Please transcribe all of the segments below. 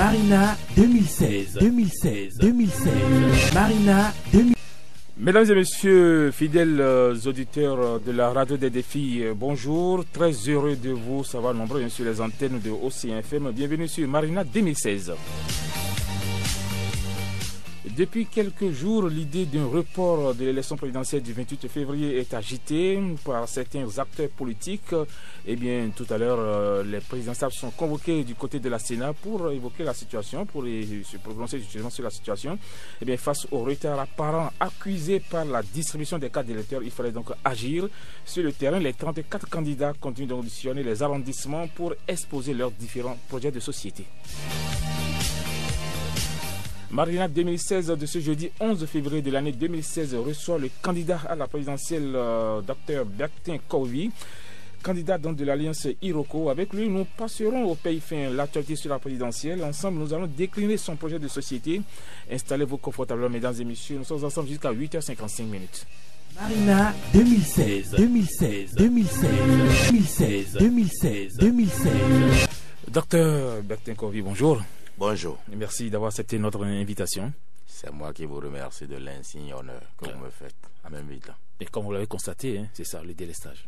Marina 2016. Marina 2016. Mesdames et messieurs, fidèles auditeurs de la radio des défis, bonjour. Très heureux de vous savoir nombreux sur les antennes de OCFM. Bienvenue sur Marina 2016. Depuis quelques jours, l'idée d'un report de l'élection présidentielle du 28 février est agitée par certains acteurs politiques. Eh bien, tout à l'heure, les présidentiables sont convoqués du côté de la Sénat pour évoquer la situation, pour se prononcer justement sur la situation. Eh bien, face au retard apparent accusé par la distribution des cartes d'électeurs, il fallait donc agir. Sur le terrain, les 34 candidats continuent donc de sillonner les arrondissements pour exposer leurs différents projets de société. Marina 2016 de ce jeudi 11 février de l'année 2016 reçoit le candidat à la présidentielle Dr Bertin Kovi, candidat donc de l'Alliance Iroko. Avec lui, nous passerons au pays fin l'actualité sur la présidentielle. Ensemble, nous allons décliner son projet de société. Installez-vous confortablement, mesdames et messieurs. Nous sommes ensemble jusqu'à 8h55. Marina 2016. Docteur Bertin Kovi, bonjour. Bonjour. Merci d'avoir accepté notre invitation. C'est moi qui vous remercie de l'insigne honneur que vous me faites en m'invitant. Et comme vous l'avez constaté, c'est ça, le délestage.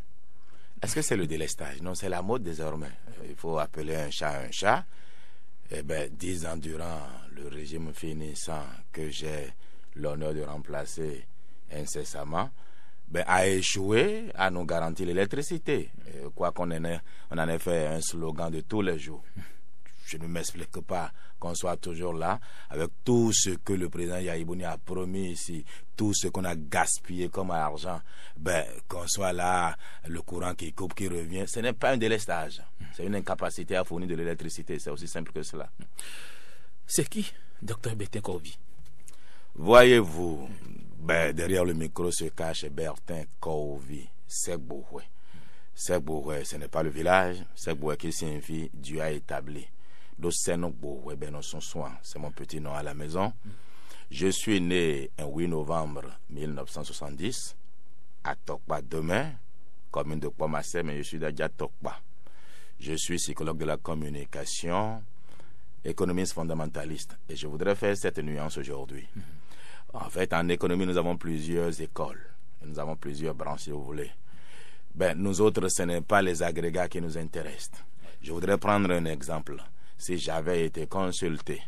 Est-ce que c'est le délestage? Non, c'est la mode désormais. Il faut appeler un chat. Eh bien, 10 ans durant le régime finissant que j'ai l'honneur de remplacer incessamment, a échoué à nous garantir l'électricité. Quoi qu'on en ait fait un slogan de tous les jours. Je ne m'explique pas qu'on soit toujours là avec tout ce que le président Yahibouni a promis ici, tout ce qu'on a gaspillé comme argent, qu'on soit là, le courant qui coupe, qui revient. Ce n'est pas un délestage, c'est une incapacité à fournir de l'électricité, c'est aussi simple que cela. C'est qui, Dr Bertin Kovi? Voyez-vous, derrière le micro se cache Bertin Kovi, Segbouhoué. Segbouhoué, ce n'est pas le village, Segbouhoué qui signifie Dieu a établi. C'est mon petit nom à la maison. Je suis né un 8 novembre 1970 à Tokpa demain, commune de Pomassé, mais je suis d'Adja Tokpa. Je suis psychologue de la communication, économiste fondamentaliste, et je voudrais faire cette nuance aujourd'hui. En fait, en économie, nous avons plusieurs écoles, nous avons plusieurs branches, si vous voulez. Nous autres, ce n'est pas les agrégats qui nous intéressent. Je voudrais prendre un exemple. Si j'avais été consulté,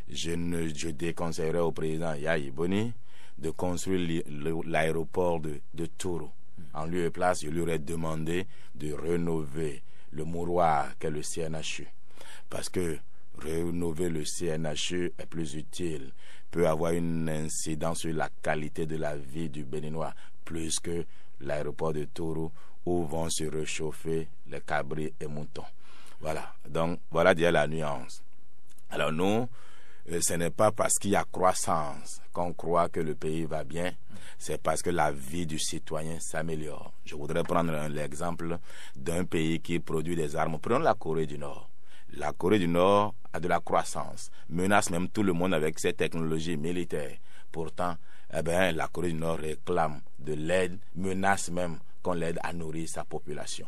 je déconseillerais au président Yahibouni de construire l'aéroport de Touro. En lieu et place, je lui aurais demandé de rénover le mouroir qu'est le CNHU. Parce que rénover le CNHU est plus utile, peut avoir une incidence sur la qualité de la vie du Béninois, plus que l'aéroport de Touro où vont se réchauffer les cabris et moutons. Voilà, donc voilà déjà la nuance. Alors nous, ce n'est pas parce qu'il y a croissance qu'on croit que le pays va bien, c'est parce que la vie du citoyen s'améliore. Je voudrais prendre l'exemple d'un pays qui produit des armes. Prenons la Corée du Nord. La Corée du Nord a de la croissance, menace même tout le monde avec ses technologies militaires. Pourtant, la Corée du Nord réclame de l'aide, menace même qu'on l'aide à nourrir sa population.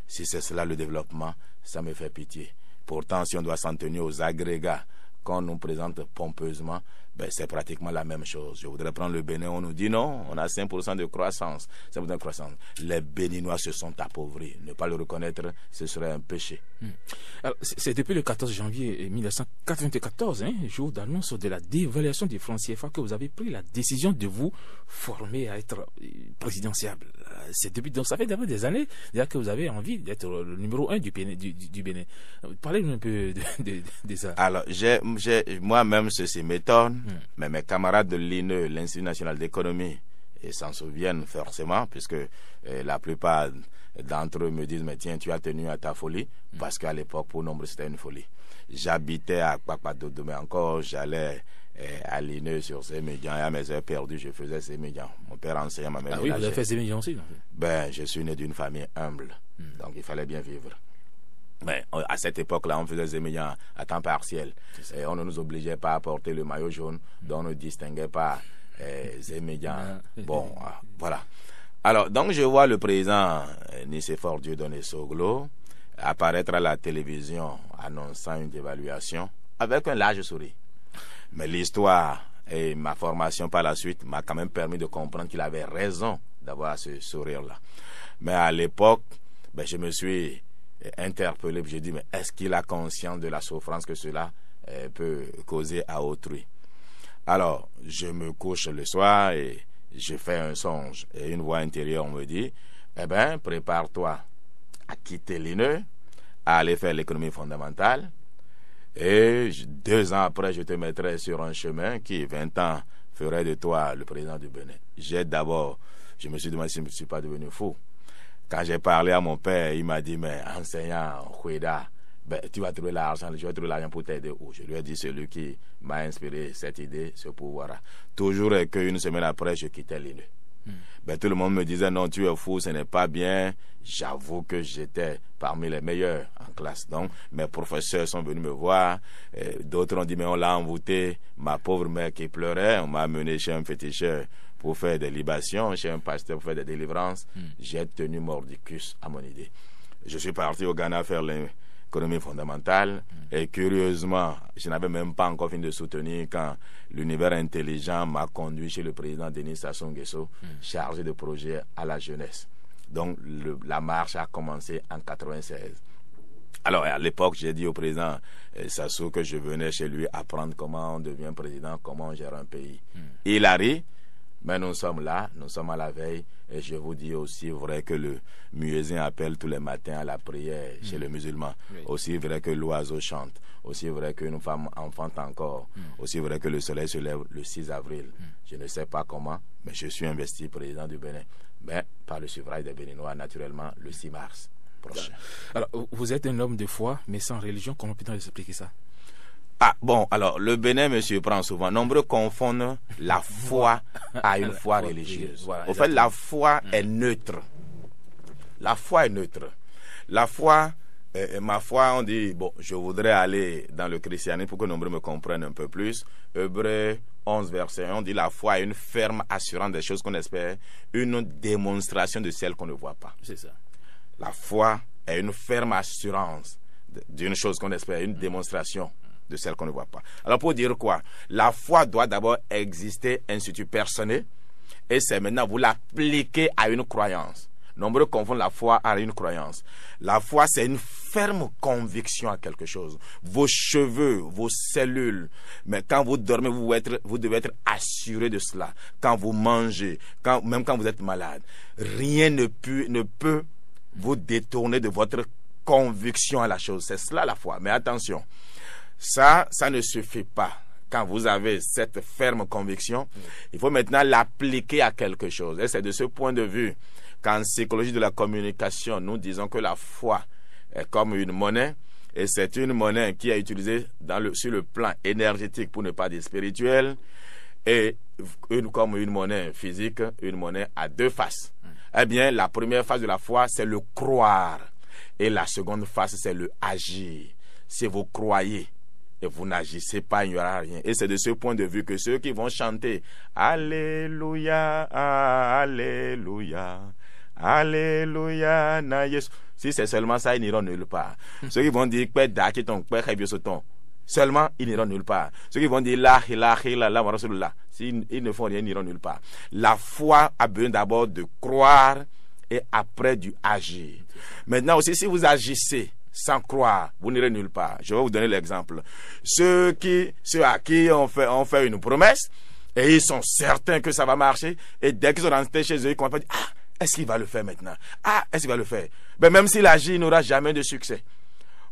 Si c'est cela le développement, ça me fait pitié. Pourtant, si on doit s'en tenir aux agrégats qu'on nous présente pompeusement, c'est pratiquement la même chose. Je voudrais prendre le Bénin, on nous dit non, on a 5% de croissance. 5% de croissance. Les Béninois se sont appauvris. Ne pas le reconnaître, ce serait un péché. Alors, c'est depuis le 14 janvier 1994, jour d'annonce de la dévaluation du franc CFA, que vous avez pris la décision de vous former à être présidentiable. C'est depuis, donc ça fait des années déjà que vous avez envie d'être le numéro 1 du Bénin. Parlez-nous un peu de ça. Alors, moi-même, ceci m'étonne, mais mes camarades de l'INE, l'Institut national d'économie, s'en souviennent forcément, puisque la plupart d'entre eux me disent, mais tiens, tu as tenu à ta folie, parce qu'à l'époque, pour nombre, c'était une folie. J'habitais à Kpakpadodo, mais encore, j'allais à l'INE sur Sémédian, et à mes heures perdues, je faisais Sémédian. Mon père enseignait, ma mère. Ah oui, vous avez fait Sémédian aussi, non? Je suis né d'une famille humble, donc il fallait bien vivre. Mais à cette époque-là, on faisait Sémédian à temps partiel. Et on ne nous obligeait pas à porter le maillot jaune, dont on ne distinguait pas Sémédian. Bon, voilà. Alors, donc je vois le président Nicéphore Dieudonné Soglo apparaître à la télévision annonçant une dévaluation avec un large sourire. Mais l'histoire et ma formation par la suite m'a quand même permis de comprendre qu'il avait raison d'avoir ce sourire-là. Mais à l'époque, je me suis interpellé, j'ai dit, mais est-ce qu'il a conscience de la souffrance que cela peut causer à autrui? Alors, je me couche le soir et je fais un songe. Et une voix intérieure me dit, prépare-toi à quitter l'INE, à aller faire l'économie fondamentale. Et 2 ans après, je te mettrai sur un chemin qui, 20 ans, ferait de toi le président du Bénin. Je me suis demandé si je ne suis pas devenu fou. Quand j'ai parlé à mon père, il m'a dit, mais enseignant, Oueda, tu vas trouver l'argent, je vais trouver l'argent pour t'aider où? Je lui ai dit, celui qui m'a inspiré cette idée, ce pouvoir. Toujours qu'une semaine après, je quittais l'INE. Tout le monde me disait, non, tu es fou, ce n'est pas bien. J'avoue que j'étais parmi les meilleurs en classe. Donc, mes professeurs sont venus me voir. D'autres ont dit, mais on l'a envoûté. Ma pauvre mère qui pleurait, on m'a amené chez un féticheur pour faire des libations, chez un pasteur pour faire des délivrances. J'ai tenu mordicus à mon idée. Je suis parti au Ghana faire l'économie fondamentale. Et curieusement, je n'avais même pas encore fini de soutenir quand l'univers intelligent m'a conduit chez le président Denis Sassou Nguesso, chargé de projets à la jeunesse. Donc, la marche a commencé en 1996. Alors, à l'époque, j'ai dit au président Sassou que je venais chez lui apprendre comment on devient président, comment on gère un pays. Il a ri, mais nous sommes là, nous sommes à la veille. Et je vous dis aussi vrai que le muezzin appelle tous les matins à la prière chez les musulmans. Oui. Aussi vrai que l'oiseau chante. Aussi vrai qu'une femme enfante encore. Aussi vrai que le soleil se lève le 6 avril. Je ne sais pas comment, mais je suis investi président du Bénin. Mais par le suffrage des Béninois, naturellement, le 6 mars prochain. Alors, vous êtes un homme de foi, mais sans religion. Comment peut-on expliquer ça? Alors, le Bénin me surprend souvent. Nombreux confondent la foi à une foi religieuse. Voilà, au fait, la foi est neutre. La foi est neutre. La foi, ma foi, on dit, je voudrais aller dans le christianisme pour que nombreux me comprennent un peu plus. Hébreux 11, verset 1, on dit la foi est une ferme assurance des choses qu'on espère, une démonstration de celles qu'on ne voit pas. C'est ça. La foi est une ferme assurance d'une chose qu'on espère, une démonstration de celle qu'on ne voit pas. Alors pour dire quoi? La foi doit d'abord exister institut personnel et c'est maintenant vous l'appliquez à une croyance. Nombreux confondent la foi à une croyance. La foi, c'est une ferme conviction à quelque chose. Vos cheveux, vos cellules, mais quand vous dormez, vous devez être assuré de cela. Quand vous mangez, même quand vous êtes malade, rien ne peut vous détourner de votre conviction à la chose. C'est cela la foi. Mais attention, ça ne suffit pas. Quand vous avez cette ferme conviction, il faut maintenant l'appliquer à quelque chose. Et c'est de ce point de vue qu'en psychologie de la communication, nous disons que la foi est comme une monnaie. Et c'est une monnaie qui est utilisée sur le plan énergétique, pour ne pas dire spirituel, et comme une monnaie physique, une monnaie à 2 faces. Eh bien, la première phase de la foi, c'est le croire. Et la seconde phase, c'est le agir. Si vous croyez et vous n'agissez pas, il n'y aura rien. Et c'est de ce point de vue que ceux qui vont chanter Alléluia, Alléluia, Alléluia, na Yesu. Si c'est seulement ça, ils n'iront nulle part. Ceux qui vont dire seulement, ils n'iront nulle part. Ceux qui vont dire ils ne font rien, ils n'iront nulle part. La foi a besoin d'abord de croire et après du agir. Maintenant aussi, si vous agissez sans croire, vous n'irez nulle part. Je vais vous donner l'exemple. Ceux à qui on fait une promesse et ils sont certains que ça va marcher, et dès qu'ils sont rentrés chez eux, ils commencent à dire est-ce qu'il va le faire maintenant? Est-ce qu'il va le faire? Même s'il agit, il n'aura jamais de succès.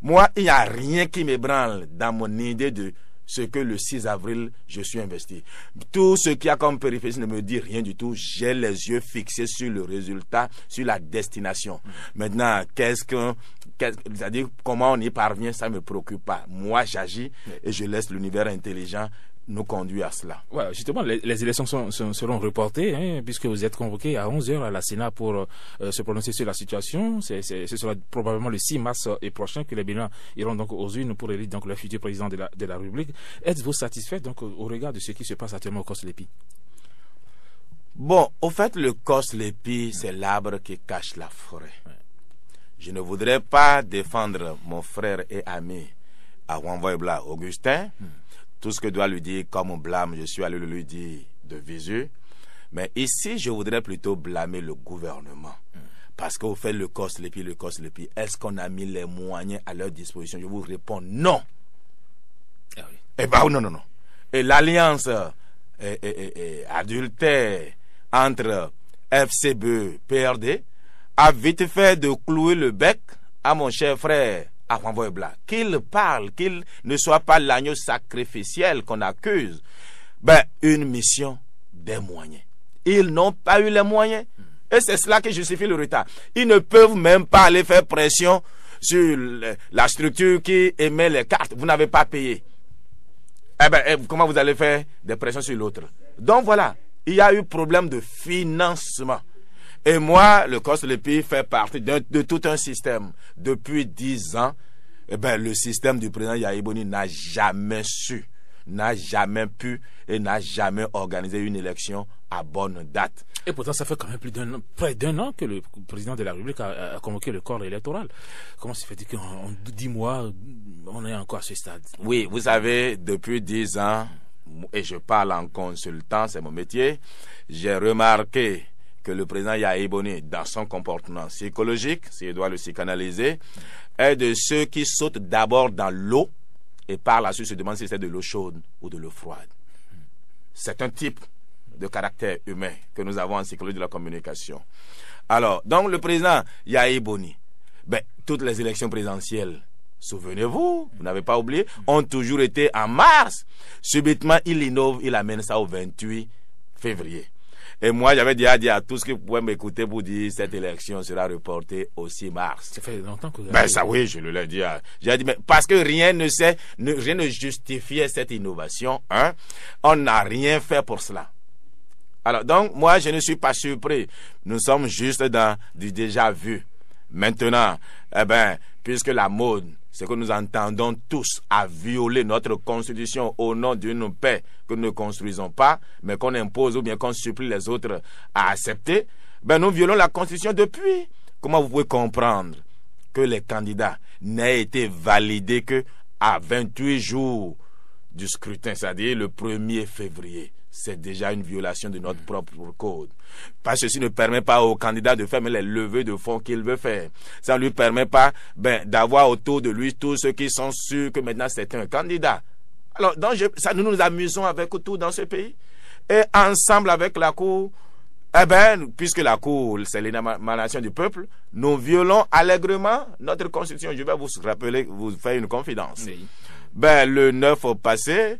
Moi, il n'y a rien qui m'ébranle dans mon idée de ce que le 6 avril, je suis investi. Tout ce qui a comme périphérie ne me dit rien du tout. J'ai les yeux fixés sur le résultat, sur la destination. Maintenant, c'est-à-dire comment on y parvient, ça ne me préoccupe pas. Moi, j'agis et je laisse l'univers intelligent nous conduire à cela. Voilà, justement, les élections seront reportées, puisque vous êtes convoqué à 11h à la Sénat pour se prononcer sur la situation. Ce sera probablement le 6 mars prochain que les Béninois iront donc aux urnes pour élire donc le futur président de la République. Êtes-vous satisfait donc au regard de ce qui se passe actuellement au Cos-Lépi? Au fait, le Cos-Lépi, c'est l'arbre qui cache la forêt. Ouais. Je ne voudrais pas défendre mon frère et ami à Wanvoyebla Augustin. Tout ce que doit lui dire comme blâme, je suis allé le lui dire de visu. Mais ici, je voudrais plutôt blâmer le gouvernement. Parce qu'on fait le COSLEPI. Est-ce qu'on a mis les moyens à leur disposition? Je vous réponds non. Ah oui. Eh ben non. Et l'alliance adultère entre FCBE, PRD, a vite fait de clouer le bec à mon cher frère Wanvoyebla. Qu'il parle, qu'il ne soit pas l'agneau sacrificiel qu'on accuse. Ben, une mission, des moyens. Ils n'ont pas eu les moyens. Et c'est cela qui justifie le retard. Ils ne peuvent même pas aller faire pression sur la structure qui émet les cartes. Vous n'avez pas payé. Eh ben, comment vous allez faire des pressions sur l'autre? Donc voilà, il y a eu problème de financement. Et moi, le COSLEPI fait partie de tout un système. Depuis 10 ans, eh ben, le système du président Yahya Boni n'a jamais su, n'a jamais pu et n'a jamais organisé une élection à bonne date. Et pourtant, ça fait quand même près d'un an que le président de la République a convoqué le corps électoral. Comment se fait-il qu'en 10 mois, on est encore à ce stade? Oui, vous savez, depuis 10 ans, et je parle en consultant, c'est mon métier, j'ai remarqué que le président Yahya Boni, dans son comportement psychologique, s'il doit le psychanalyser, est de ceux qui sautent d'abord dans l'eau et par la suite se demandent si c'est de l'eau chaude ou de l'eau froide. C'est un type de caractère humain que nous avons en psychologie de la communication. Alors, donc le président Yahya Boni, ben, toutes les élections présidentielles, souvenez-vous, vous n'avez pas oublié, ont toujours été en mars. Subitement, il innove, il amène ça au 28 février. Et moi, j'avais déjà dit à tous qui pouvaient m'écouter pour dire que cette élection sera reportée au 6 mars. Ça fait longtemps que vous avez... Ben ça oui, je le l'ai dit. J'ai dit, mais parce que rien ne justifiait cette innovation, hein, on n'a rien fait pour cela. Alors donc, moi, je ne suis pas surpris. Nous sommes juste dans du déjà vu. Maintenant, eh ben, puisque la mode, c'est que nous entendons tous à violer notre constitution au nom d'une paix que nous ne construisons pas, mais qu'on impose ou bien qu'on supplie les autres à accepter, ben nous violons la constitution depuis. Comment vous pouvez comprendre que les candidats n'aient été validés que à 28 jours du scrutin, c'est-à-dire le 1er février? C'est déjà une violation de notre propre code. Parce que ceci ne permet pas au candidat de faire les levées de fonds qu'il veut faire. Ça ne lui permet pas d'avoir autour de lui tous ceux qui sont sûrs que maintenant c'est un candidat. Alors, donc nous nous amusons avec tout dans ce pays. Et ensemble avec la Cour, eh ben, puisque la Cour, c'est l'émanation du peuple, nous violons allègrement notre constitution. Je vais vous rappeler, vous faire une confidence. Oui. Ben, le 9 au passé,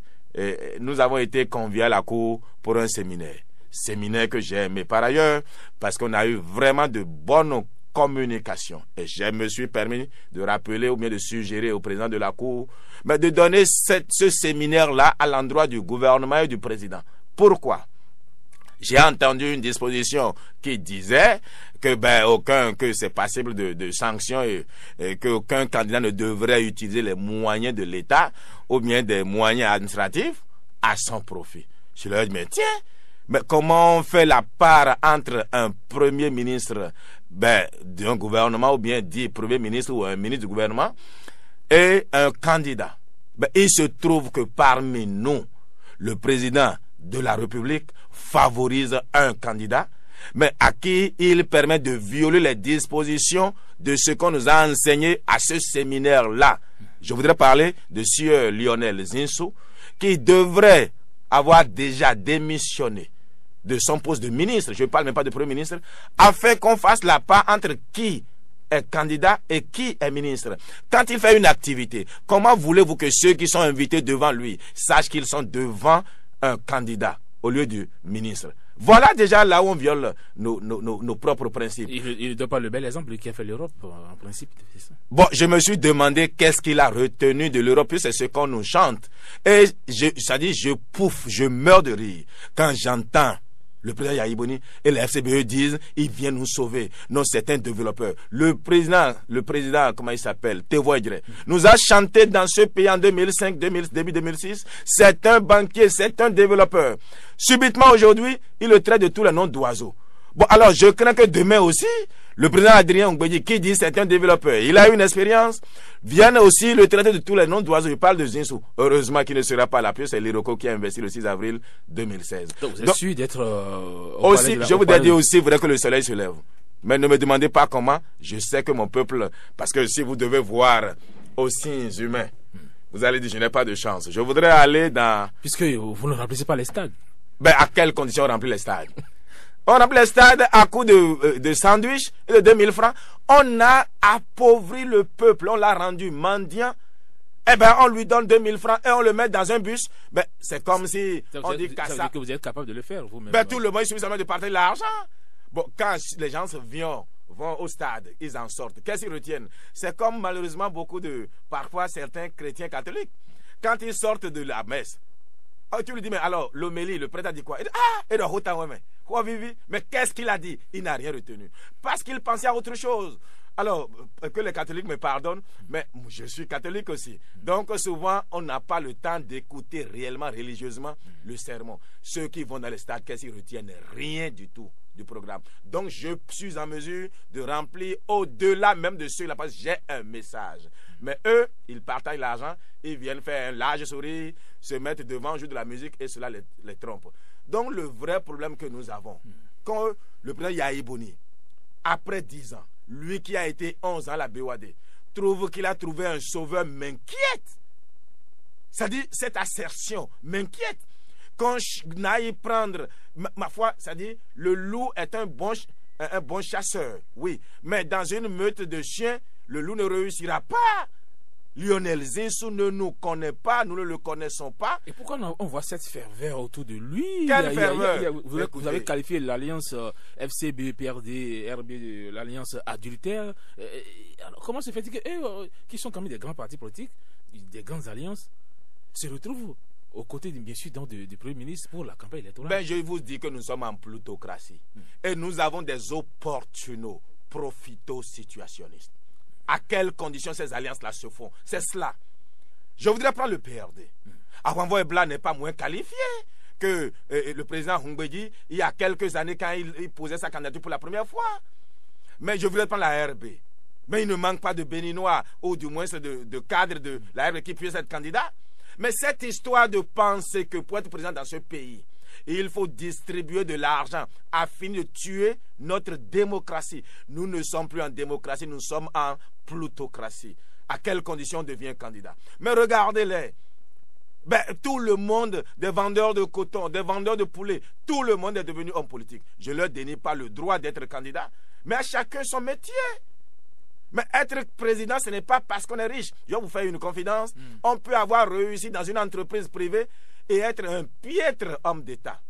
nous avons été conviés à la Cour pour un séminaire. Séminaire que j'ai aimé par ailleurs, parce qu'on a eu vraiment de bonnes communications. Et je me suis permis de rappeler ou bien de suggérer au président de la Cour, mais de donner ce séminaire-là à l'endroit du gouvernement et du président. Pourquoi? J'ai entendu une disposition qui disait que c'est passible de sanctions et qu'aucun candidat ne devrait utiliser les moyens de l'État ou bien des moyens administratifs à son profit. Je leur ai dit, mais tiens, mais comment on fait la part entre un premier ministre d'un gouvernement ou bien dit premier ministre ou un ministre du gouvernement et un candidat? Il se trouve que parmi nous, le président de la République favorise un candidat, mais à qui il permet de violer les dispositions de ce qu'on nous a enseigné à ce séminaire-là. Je voudrais parler de Sieur Lionel Zinsou, qui devrait avoir déjà démissionné de son poste de ministre, je ne parle même pas de premier ministre, afin qu'on fasse la part entre qui est candidat et qui est ministre. Quand il fait une activité, comment voulez-vous que ceux qui sont invités devant lui sachent qu'ils sont devant un candidat au lieu du ministre? Voilà déjà là où on viole nos propres principes. Il ne donne pas le bel exemple qui a fait l'Europe, en principe. C'est ça. Bon, je me suis demandé qu'est-ce qu'il a retenu de l'Europe, c'est ce qu'on nous chante. Et je meurs de rire quand j'entends le président Yahya Boni et les FCBE disent ils viennent nous sauver. Non, c'est un développeur. Le président, comment il s'appelle, Tevoidre, nous a chanté dans ce pays en 2005, début 2006. C'est un banquier, c'est un développeur. Subitement aujourd'hui, il le traite de tous les noms d'oiseaux. Bon, alors, je crains que demain aussi, le président Adrien Ngbeji, qui dit c'est un développeur, il a une expérience, vienne aussi le traiter de tous les noms d'oiseaux. Je parle de Zinsou. Heureusement qu'il ne sera pas là, c'est l'Iroko qui a investi le 6 avril 2016. Donc, vous êtes sûr d'être aussi, je voudrais dire aussi, il faudrait que le soleil se lève. Mais ne me demandez pas comment, je sais que mon peuple, parce que si vous devez voir aux signes humains, vous allez dire, je n'ai pas de chance. Je voudrais aller dans... Puisque vous ne remplissez pas les stades. Ben, à quelles conditions on remplit les stades? On remplit les stades à coup de sandwich et de 2000 francs. On a appauvri le peuple, on l'a rendu mendiant. Eh ben, on lui donne 2000 francs et on le met dans un bus. Ben, c'est comme si on dit ça veut dire que vous êtes capable de le faire, vous-même. Ben, tout le monde, il suffit seulement de partager l'argent. Bon, quand les gens vont au stade, ils en sortent. Qu'est-ce qu'ils retiennent? C'est comme malheureusement parfois certains chrétiens catholiques. Quand ils sortent de la messe, tu lui dis, mais alors, l'homélie, le prêtre a dit quoi? Il dit, mais qu'est-ce qu'il a dit? Il n'a rien retenu. Parce qu'il pensait à autre chose. Alors, que les catholiques me pardonnent, mais je suis catholique aussi. Donc, souvent, on n'a pas le temps d'écouter réellement, religieusement, le sermon. Ceux qui vont dans les stades, qu'est-ce qu'ils retiennent? Rien du tout du programme. Donc, je suis en mesure de remplir au-delà même de ceux-là, parce que j'ai un message. Mais eux, ils partagent l'argent, ils viennent faire un large sourire, se mettre devant, jouer de la musique, et cela les trompe. Donc, le vrai problème que nous avons, quand le président Yahi Boni, après 10 ans, lui qui a été 11 ans à la BOAD, trouve qu'il a trouvé un sauveur, m'inquiète. C'est-à-dire, cette assertion m'inquiète. Quand je n'aille prendre, ma foi, c'est-à-dire, le loup est un bon chasseur, oui. Mais dans une meute de chiens, le loup ne réussira pas. Lionel Zinsou ne nous connaît pas, nous ne le connaissons pas. Et pourquoi on voit cette ferveur autour de lui? Quelle ferveur? Vous avez qualifié l'alliance FCB, PRD, RB, l'alliance adultère. Alors, comment se fait-il qu'eux, qui sont quand même des grands partis politiques, des grandes alliances, se retrouvent aux côtés, bien sûr, du Premier ministre pour la campagne électorale? Ben, je vous dis que nous sommes en plutocratie. Et nous avons des opportunos, profito-situationnistes. À quelles conditions ces alliances-là se font? C'est cela. Je voudrais prendre le PRD. Awanvo Blanc n'est pas moins qualifié que le président Ngbeji il y a quelques années quand il posait sa candidature pour la première fois. Mais je voudrais prendre la RB. Mais il ne manque pas de Béninois ou du moins de cadres de la RB qui puissent être candidats. Mais cette histoire de penser que pour être président dans ce pays, il faut distribuer de l'argent afin de tuer notre démocratie. Nous ne sommes plus en démocratie, nous sommes en plutocratie. À quelles conditions on devient candidat? Mais regardez-les. Ben, tout le monde, des vendeurs de coton, des vendeurs de poulet, tout le monde est devenu homme politique. Je ne leur dénie pas le droit d'être candidat, mais à chacun son métier. Mais être président, ce n'est pas parce qu'on est riche. Je vais vous faire une confidence. On peut avoir réussi dans une entreprise privée et être un piètre homme d'État.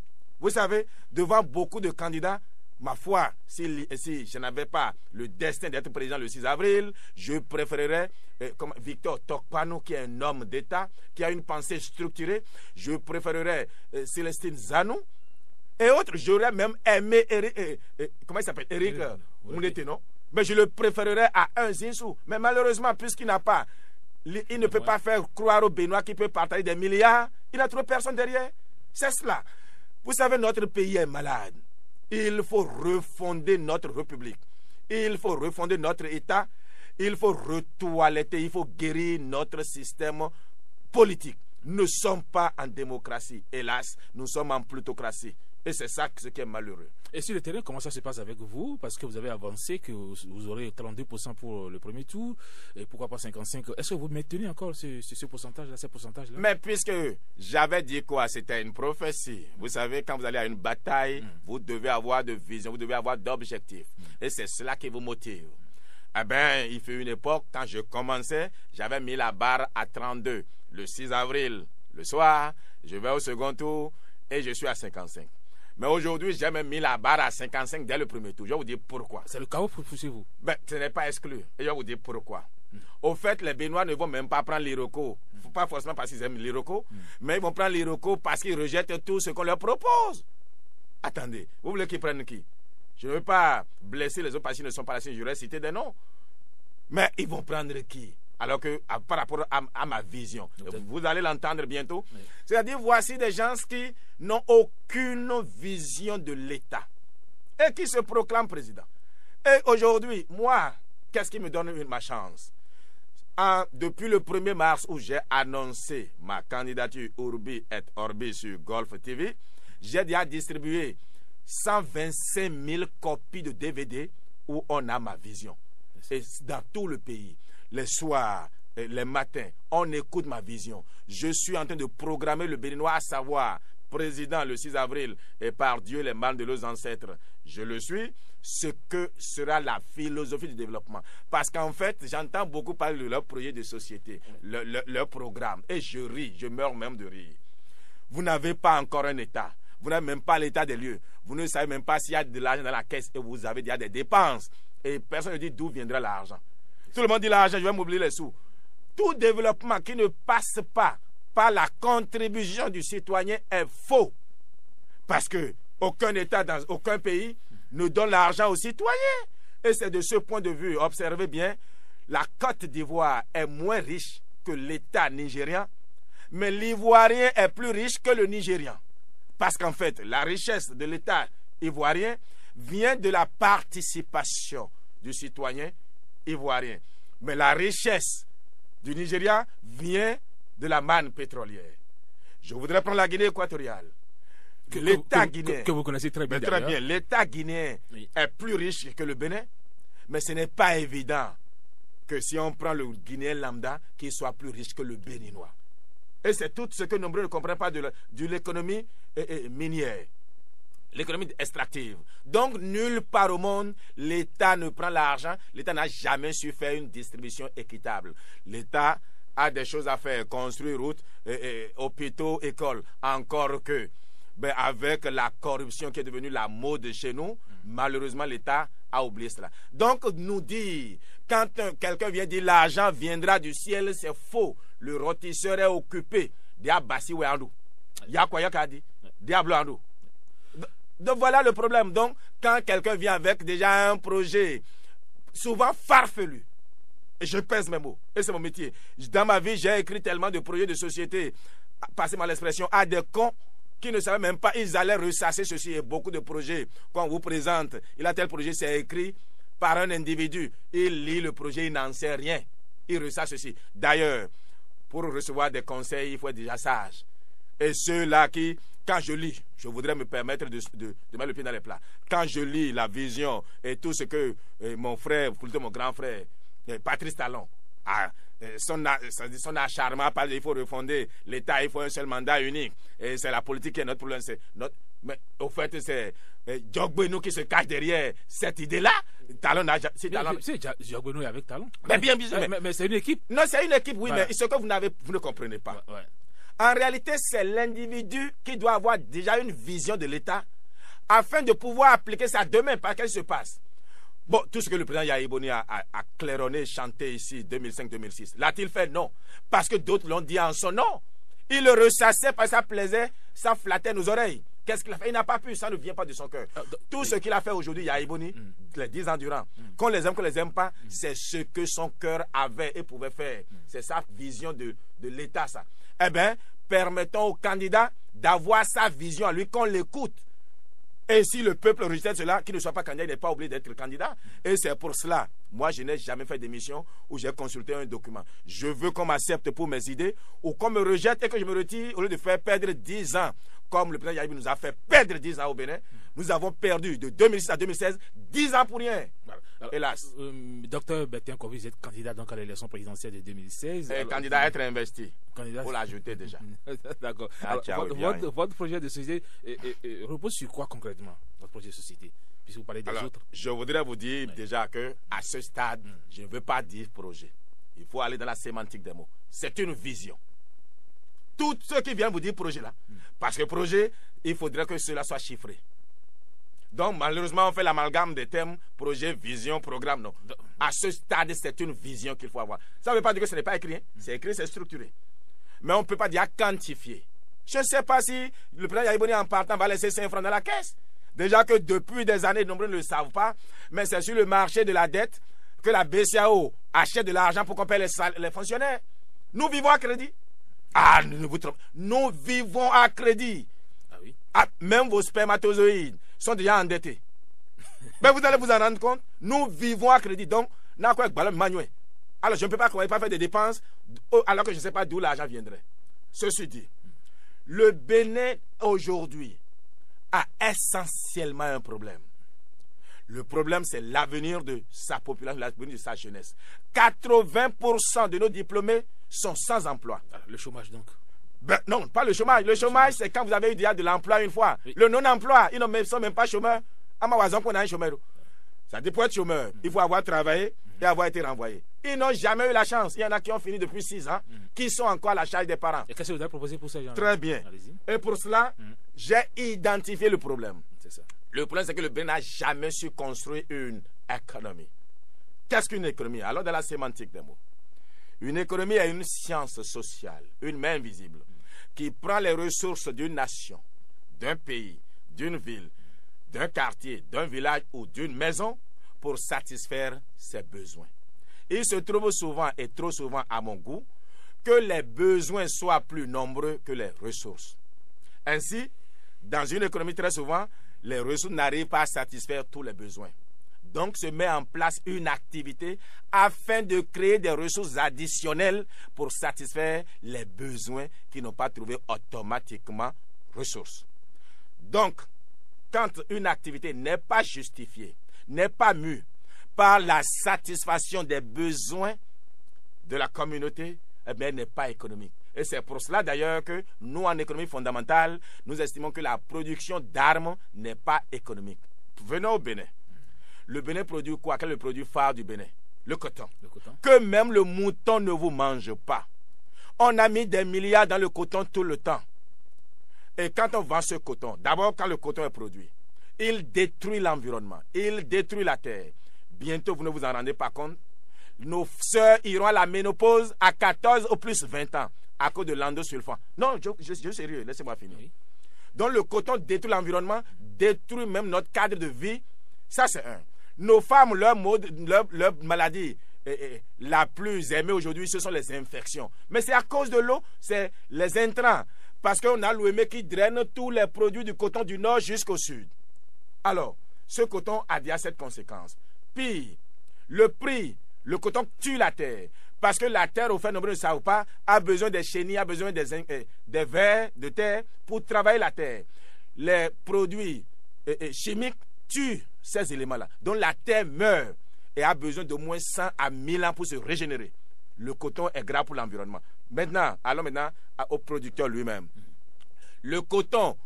Vous savez, devant beaucoup de candidats, ma foi, si je n'avais pas le destin d'être président le 6 avril, je préférerais comme Victor Tokpano, qui est un homme d'État, qui a une pensée structurée. Je préférerais Célestine Zanou et autres. J'aurais même aimé comment il s'appelle? Eric Mounete, non? Mais je le préférerais à un Zinsou. Mais malheureusement, puisqu'il n'a pas, il ne peut pas faire croire au Béninois qu'il peut partager des milliards. Il n'a trouvé personne derrière. C'est cela. Vous savez, notre pays est malade. Il faut refonder notre République. Il faut refonder notre État. Il faut retoiletter, il faut guérir notre système politique. Nous ne sommes pas en démocratie, hélas, nous sommes en plutocratie. Et c'est ça ce qui est malheureux. Et sur le terrain, comment ça se passe avec vous? Parce que vous avez avancé que vous aurez 32% pour le premier tour, et pourquoi pas 55%? Est-ce que vous maintenez encore ce pourcentage-là, ces pourcentages-là? Mais puisque j'avais dit quoi? C'était une prophétie. Vous savez, quand vous allez à une bataille, vous devez avoir de vision, vous devez avoir d'objectifs. Et c'est cela qui vous motive. Eh bien, il fait une époque, quand je commençais, j'avais mis la barre à 32. Le 6 avril, le soir, je vais au second tour et je suis à 55. Mais aujourd'hui, j'ai même mis la barre à 55 dès le premier tour. Je vais vous dire pourquoi. C'est le chaos pour pousser vous? Ben, ce n'est pas exclu. Et je vais vous dire pourquoi. Au fait, les Béninois ne vont même pas prendre l'Iroko. Pas forcément parce qu'ils aiment l'Iroko, mais ils vont prendre l'Iroko parce qu'ils rejettent tout ce qu'on leur propose. Attendez, vous voulez qu'ils prennent qui? Je ne veux pas blesser les autres parce qu'ils ne sont pas là, je vais citer des noms. Mais ils vont prendre qui? Alors que par rapport à ma vision, vous allez l'entendre bientôt. Oui. C'est-à-dire, voici des gens qui n'ont aucune vision de l'État. et qui se proclame président. Et aujourd'hui, moi, qu'est-ce qui me donne ma chance? Depuis le 1er mars où j'ai annoncé ma candidature Urbi et Orbi sur Golf TV, j'ai déjà distribué 125 000 copies de DVD où on a ma vision. Et dans tout le pays, les soirs, les matins, on écoute ma vision. Je suis en train de programmer le Béninois, à savoir président le 6 avril, et par Dieu les mâles de leurs ancêtres, je le suis, ce que sera la philosophie du développement. Parce qu'en fait, j'entends beaucoup parler de leur projet de société, leur programme, et je ris, je meurs même de rire. Vous n'avez pas encore un État, vous n'avez même pas l'état des lieux, vous ne savez même pas s'il y a de l'argent dans la caisse et vous avez déjà des dépenses, et personne ne dit d'où viendra l'argent. Tout le monde dit l'argent, je vais m'oublier les sous. Tout développement qui ne passe pas par la contribution du citoyen est faux. Parce que aucun État dans aucun pays ne donne l'argent aux citoyens. Et c'est de ce point de vue, observez bien, la Côte d'Ivoire est moins riche que l'État nigérian, mais l'Ivoirien est plus riche que le Nigérian. Parce qu'en fait, la richesse de l'État ivoirien vient de la participation du citoyen ivoirien. Mais la richesse du Nigeria vient de la manne pétrolière. Je voudrais prendre la Guinée équatoriale. L'État guinéen, que vous connaissez très bien. Très bien. L'État guinéen est plus riche que le Bénin, mais ce n'est pas évident que si on prend le Guinéen lambda, qu'il soit plus riche que le Béninois. Et c'est tout ce que nombreux ne comprennent pas de l'économie minière, l'économie extractive. Donc, nulle part au monde, l'État ne prend l'argent. L'État n'a jamais su faire une distribution équitable. L'État a des choses à faire, construire routes, hôpitaux, écoles. Encore que, avec la corruption qui est devenue la mode chez nous, malheureusement, l'État a oublié cela. Donc, nous dire, quand quelqu'un vient dire l'argent viendra du ciel, c'est faux. Le rôtisseur est occupé. Diabassi ou Andou. Yakwayakadi. Diablo Andou. Donc voilà le problème. Donc, quand quelqu'un vient avec déjà un projet souvent farfelu, et je pèse mes mots, et c'est mon métier. Dans ma vie, j'ai écrit tellement de projets de société, passez-moi l'expression, à des cons qui ne savaient même pas, ils allaient ressasser ceci. Et beaucoup de projets qu'on vous présente, il a tel projet, c'est écrit par un individu. Il lit le projet, il n'en sait rien. Il ressasse ceci. D'ailleurs, pour recevoir des conseils, il faut être déjà sage. Et ceux-là qui, quand je lis, je voudrais me permettre de mettre le pied dans les plats. Quand je lis la vision et tout ce que mon frère, plutôt mon grand frère, Patrice Talon, son acharnement, il faut refonder l'État, il faut un seul mandat unique. Et c'est la politique qui est notre problème. Mais au fait, c'est Djogbenou qui se cache derrière cette idée-là. Talon c'est Djogbenou avec Talon. Mais bien, mais c'est une équipe. Non, c'est une équipe, oui, voilà. Mais ce que vous ne comprenez pas. Ouais. En réalité, c'est l'individu qui doit avoir déjà une vision de l'État afin de pouvoir appliquer ça demain. Par qu'est-ce qui se passe? Bon, tout ce que le président Yahya Boni a claironné, chanté ici, 2005-2006, l'a-t-il fait? Non. Parce que d'autres l'ont dit en son nom. Il le ressassait parce que ça plaisait, ça flattait nos oreilles. Qu'est-ce qu'il a fait? Il n'a pas pu, ça ne vient pas de son cœur. Tout ce qu'il a fait aujourd'hui, Yahya Boni, les 10 ans durant, qu'on les aime, qu'on les aime pas, c'est ce que son cœur avait et pouvait faire. C'est sa vision de l'État, ça. Eh bien, permettons au candidat d'avoir sa vision à lui, qu'on l'écoute. Et si le peuple rejette cela, qu'il ne soit pas candidat, il n'est pas obligé d'être candidat. Et c'est pour cela, moi je n'ai jamais fait d'émission où j'ai consulté un document. Je veux qu'on m'accepte pour mes idées ou qu'on me rejette et que je me retire au lieu de faire perdre 10 ans. Comme le président Yahya nous a fait perdre 10 ans au Bénin, nous avons perdu de 2006 à 2016 10 ans pour rien. Alors, hélas. Docteur Bertin Kovi, vous êtes candidat donc à l'élection présidentielle de 2016. Et candidat à être investi. Candidat. Pour l'ajouter déjà. D'accord. Votre projet de société repose sur quoi concrètement, votre projet de société, puisque vous parlez des autres? Je voudrais vous dire déjà que à ce stade, je ne veux pas dire projet. Il faut aller dans la sémantique des mots. C'est une vision. Tous ceux qui viennent vous dire projet là, parce que projet, il faudrait que cela soit chiffré. Donc malheureusement, on fait l'amalgame des termes projet, vision, programme. Non. À ce stade, c'est une vision qu'il faut avoir. Ça ne veut pas dire que ce n'est pas écrit. Hein? C'est écrit, c'est structuré. Mais on ne peut pas dire quantifier. Je ne sais pas si le président Yahya Boni en partant va laisser 5 francs dans la caisse. Déjà que depuis des années, nombreux ne le savent pas, mais c'est sur le marché de la dette que la BCAO achète de l'argent pour qu'on paye les fonctionnaires. Nous vivons à crédit. Ah, ne vous trompez. Nous vivons à crédit. Ah oui. Ah, même vos spermatozoïdes sont déjà endettés. Mais vous allez vous en rendre compte, nous vivons à crédit. Donc, alors je ne peux pas faire des dépenses alors que je ne sais pas d'où l'argent viendrait. Ceci dit, le Bénin aujourd'hui a essentiellement un problème. Le problème, c'est l'avenir de sa population, l'avenir de sa jeunesse. 80% de nos diplômés sont sans emploi. Le chômage, donc. Ben, non, pas le chômage. Le chômage, c'est quand vous avez eu déjà de l'emploi une fois. Oui. Le non-emploi, ils ne sont même pas chômeurs. À Mawazon, qu'on a un chômeur. Ça dit pour être chômeur, il faut avoir travaillé et avoir été renvoyé. Ils n'ont jamais eu la chance. Il y en a qui ont fini depuis 6 ans, qui sont encore à la charge des parents. Et qu'est-ce que vous avez proposé pour ces gens-là? Très bien. Et pour cela, j'ai identifié le problème. C'est ça. Le problème, c'est que le Bénin n'a jamais su construire une économie. Qu'est-ce qu'une économie? Alors, dans la sémantique des mots, une économie est une science sociale, une main invisible, qui prend les ressources d'une nation, d'un pays, d'une ville, d'un quartier, d'un village ou d'une maison pour satisfaire ses besoins. Il se trouve souvent, et trop souvent à mon goût, que les besoins soient plus nombreux que les ressources. Ainsi, dans une économie, très souvent, les ressources n'arrivent pas à satisfaire tous les besoins. Donc, se met en place une activité afin de créer des ressources additionnelles pour satisfaire les besoins qui n'ont pas trouvé automatiquement ressources. Donc, quand une activité n'est pas justifiée, n'est pas mue par la satisfaction des besoins de la communauté, eh bien, elle n'est pas économique. Et c'est pour cela d'ailleurs que nous, en économie fondamentale, nous estimons que la production d'armes n'est pas économique. Venons au Bénin. Le Bénin produit quoi? Quel est le produit phare du Bénin? Le coton. Le coton. Que même le mouton ne vous mange pas. On a mis des milliards dans le coton tout le temps. Et quand on vend ce coton, d'abord quand le coton est produit, il détruit l'environnement, il détruit la terre. Bientôt, vous ne vous en rendez pas compte, nos sœurs iront à la ménopause à 14 ou plus 20 ans à cause de l'endosulfan. Non, je suis sérieux, laissez-moi finir. Oui. Donc le coton détruit l'environnement, détruit même notre cadre de vie. Ça, c'est un. Nos femmes, leur maladie la plus aimée aujourd'hui, ce sont les infections. Mais c'est à cause de l'eau, c'est les intrants. Parce qu'on a l'OME qui draine tous les produits du coton du nord jusqu'au sud. Alors, ce coton a déjà cette conséquence. Pire, le prix, le coton tue la terre. Parce que la terre, au fait, nombre ne savent pas, a besoin des chenilles, a besoin des vers de terre pour travailler la terre. Les produits chimiques tuent ces éléments-là. Donc la terre meurt et a besoin d'au moins 100 à 1000 ans pour se régénérer. Le coton est grave pour l'environnement. Maintenant, allons maintenant au producteur lui-même. Le coton,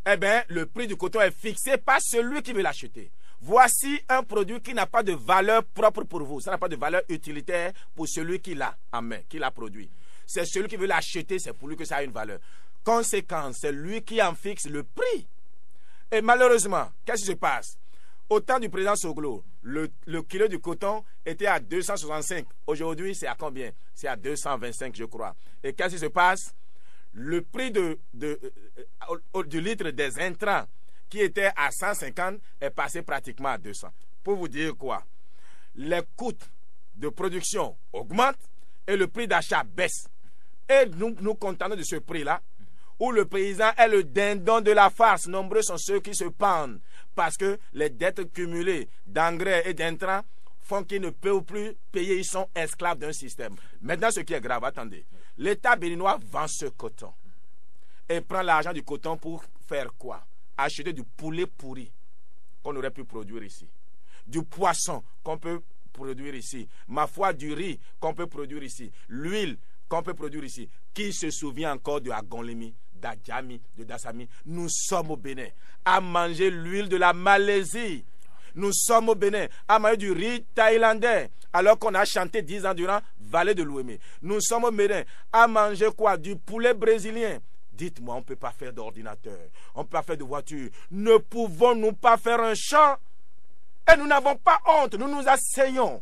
eh bien, le prix du coton est fixé par celui qui veut l'acheter. Voici un produit qui n'a pas de valeur propre pour vous. Ça n'a pas de valeur utilitaire pour celui qui l'a en main, qui l'a produit. C'est celui qui veut l'acheter, c'est pour lui que ça a une valeur. Conséquence, c'est lui qui en fixe le prix. Et malheureusement, qu'est-ce qui se passe? Au temps du président Soglo, le kilo du coton était à 265. Aujourd'hui, c'est à combien? C'est à 225, je crois. Et qu'est-ce qui se passe? Le prix du litre des intrants qui était à 150 est passé pratiquement à 200. Pour vous dire quoi? Les coûts de production augmentent et le prix d'achat baisse. Et nous contentons de ce prix-là, où le paysan est le dindon de la farce. Nombreux sont ceux qui se pendent parce que les dettes cumulées d'engrais et d'intrants font qu'ils ne peuvent plus payer. Ils sont esclaves d'un système. Maintenant, ce qui est grave, attendez. L'État béninois vend ce coton et prend l'argent du coton pour faire quoi? Acheter du poulet pourri qu'on aurait pu produire ici, du poisson qu'on peut produire ici, ma foi, du riz qu'on peut produire ici, l'huile qu'on peut produire ici. Qui se souvient encore de Agolemi, d'Adjami, de Dassami? Nous sommes au Bénin à manger l'huile de la Malaisie. Nous sommes au Bénin à manger du riz thaïlandais alors qu'on a chanté 10 ans durant Vallée de l'Ouémé. Nous sommes au Bénin à manger quoi? Du poulet brésilien. Dites-moi, on ne peut pas faire d'ordinateur, on ne peut pas faire de voiture. Ne pouvons-nous pas faire un champ? Et nous n'avons pas honte, nous nous asseyons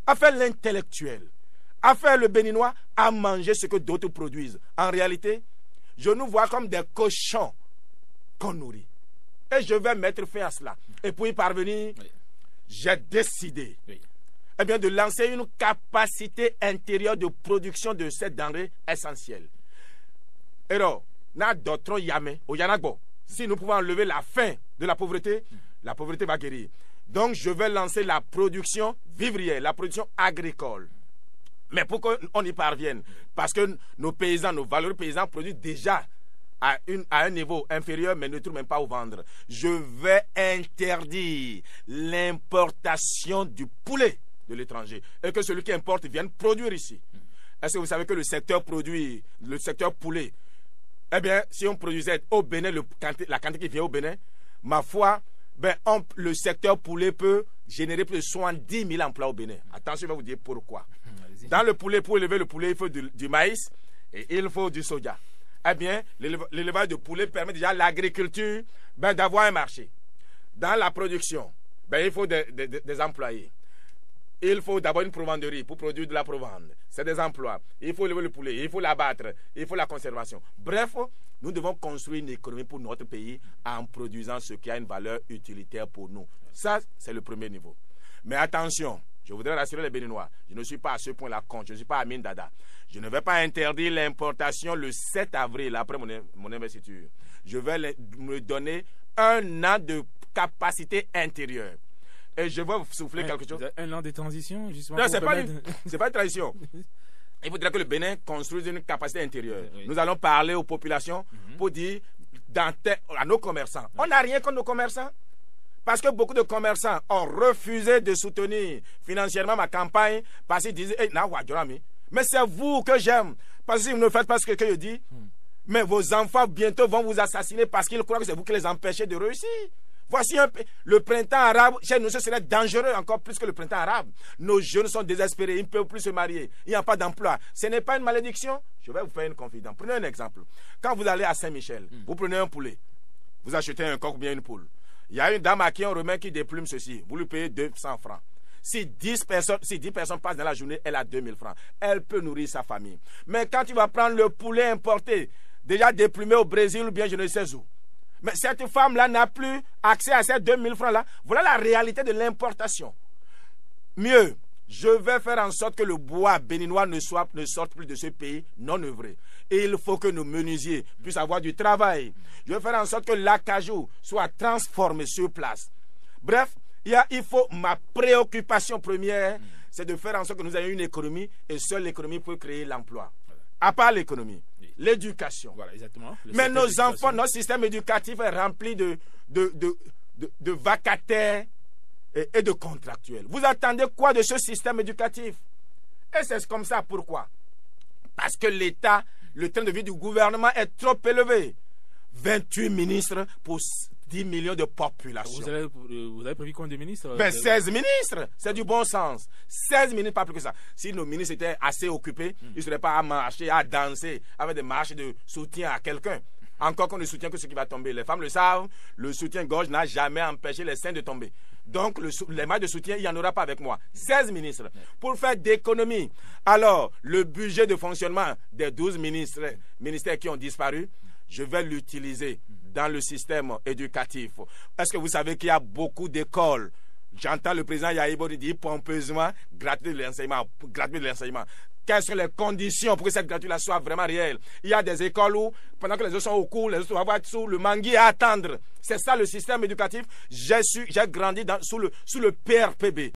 à faire l'intellectuel, à faire le béninois, à manger ce que d'autres produisent. En réalité, je nous vois comme des cochons qu'on nourrit. Et je vais mettre fin à cela. Et pour y parvenir, j'ai décidé de lancer une capacité intérieure de production de cette denrée essentielle. Alors, si nous pouvons enlever la faim de la pauvreté, la pauvreté va guérir. Donc, je vais lancer la production vivrière, la production agricole. Mais pour qu'on y parvienne, parce que nos paysans, nos valeureux paysans produisent déjà à un niveau inférieur, mais ne trouvent même pas où vendre. Je vais interdire l'importation du poulet de l'étranger et que celui qui importe vienne produire ici. Est-ce que vous savez que le secteur produit, le secteur poulet, eh bien, si on produisait au Bénin la quantité qui vient au Bénin, ma foi, ben, le secteur poulet peut générer plus de 70 000 emplois au Bénin. Attention, je vais vous dire pourquoi. Dans le poulet, pour élever le poulet, il faut du maïs et il faut du soja. Eh bien, l'élevage de poulet permet déjà à l'agriculture d'avoir un marché. Dans la production, il faut des employés. Il faut d'abord une provanderie pour produire de la provende. C'est des emplois. Il faut élever le poulet, il faut l'abattre, il faut la conservation. Bref, nous devons construire une économie pour notre pays en produisant ce qui a une valeur utilitaire pour nous. Ça, c'est le premier niveau. Mais attention, je voudrais rassurer les Béninois. Je ne suis pas à ce point-là contre. Je ne suis pas Amin Dada. Je ne vais pas interdire l'importation le 7 avril, après mon investiture. Je vais me donner 1 an de capacité intérieure. Et je vais vous souffler quelque chose. Un an de transition, justement. Non, ce n'est pas une transition. Il faudrait que le Bénin construise une capacité intérieure. Oui. Nous allons parler aux populations pour dire à nos commerçants. On n'a rien contre nos commerçants. Parce que beaucoup de commerçants ont refusé de soutenir financièrement ma campagne parce qu'ils disaient hey, mais c'est vous que j'aime. Parce que si vous ne faites pas ce que je dis, mais vos enfants bientôt vont vous assassiner parce qu'ils croient que c'est vous qui les empêchez de réussir. Voici le printemps arabe. Chez nous, ce serait dangereux encore plus que le printemps arabe. Nos jeunes sont désespérés. Ils ne peuvent plus se marier. Il n'y a pas d'emploi. Ce n'est pas une malédiction. Je vais vous faire une confidence. Prenez un exemple. Quand vous allez à Saint-Michel, vous prenez un poulet. Vous achetez un coq ou bien une poule. Il y a une dame à qui on remet qui déplume ceci. Vous lui payez 200 francs. Si 10 personnes passent dans la journée, elle a 2000 francs. Elle peut nourrir sa famille. Mais quand tu vas prendre le poulet importé, déjà déplumé au Brésil ou bien je ne sais où, mais cette femme-là n'a plus accès à ces 2000 francs-là. Voilà la réalité de l'importation. Mieux, je vais faire en sorte que le bois béninois ne sorte plus de ce pays non œuvré. Et il faut que nos menuisiers puissent avoir du travail. Je vais faire en sorte que l'acajou soit transformé sur place. Bref, ma préoccupation première, c'est de faire en sorte que nous ayons une économie et seule l'économie peut créer l'emploi. À part l'économie, l'éducation. Voilà, exactement. Mais nos enfants, notre système éducatif est rempli de vacataires et de contractuels. Vous attendez quoi de ce système éducatif? Et c'est comme ça. Pourquoi? Parce que l'État, le train de vie du gouvernement est trop élevé. 28 ministres pour 10 millions de population. Vous avez prévu combien de ministres? 16 ministres, c'est du bon sens. 16 ministres, pas plus que ça. Si nos ministres étaient assez occupés, ils ne seraient pas à marcher, à danser, avec des marches de soutien à quelqu'un. Encore qu'on ne soutient que ce qui va tomber. Les femmes le savent, le soutien-gorge n'a jamais empêché les seins de tomber. Donc, les marches de soutien, il n'y en aura pas avec moi. 16 ministres. Pour faire d'économie. Alors, le budget de fonctionnement des 12 ministères qui ont disparu, je vais l'utiliser dans le système éducatif. Est-ce que vous savez qu'il y a beaucoup d'écoles? J'entends le président Yahibo dire pompeusement gratuit de l'enseignement. Quelles sont les conditions pour que cette gratuité soit vraiment réelle? Il y a des écoles où, pendant que les autres sont au cours, les autres vont être sous le mangui à attendre. C'est ça le système éducatif. J'ai grandi sous le PRPB.